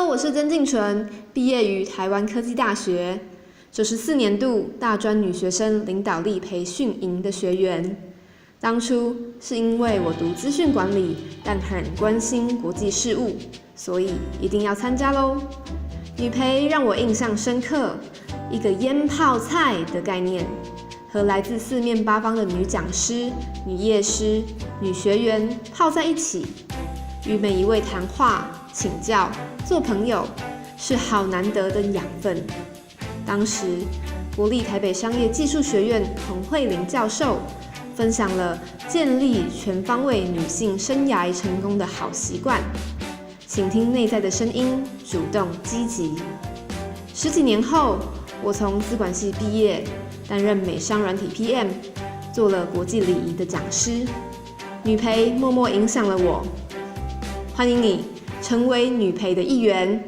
Hello，我是曾静纯，毕业于台湾科技大学94年度大专女学生领导力培训营的学员。当初是因为我读资讯管理，但很关心国际事务，所以一定要参加咯。女培让我印象深刻，一个腌泡菜的概念，和来自四面八方的女讲师、女业师、女学员泡在一起，与每一位谈话、请教、做朋友，是好难得的养分。当时，国立台北商业技术学院洪慧玲教授分享了建立全方位女性生涯成功的好习惯，倾听内在的声音，主动积极。10几年后，我从资管系毕业，担任美商软体 PM， 做了国际礼仪的讲师。女培默默影响了我，欢迎你成为女培的一员。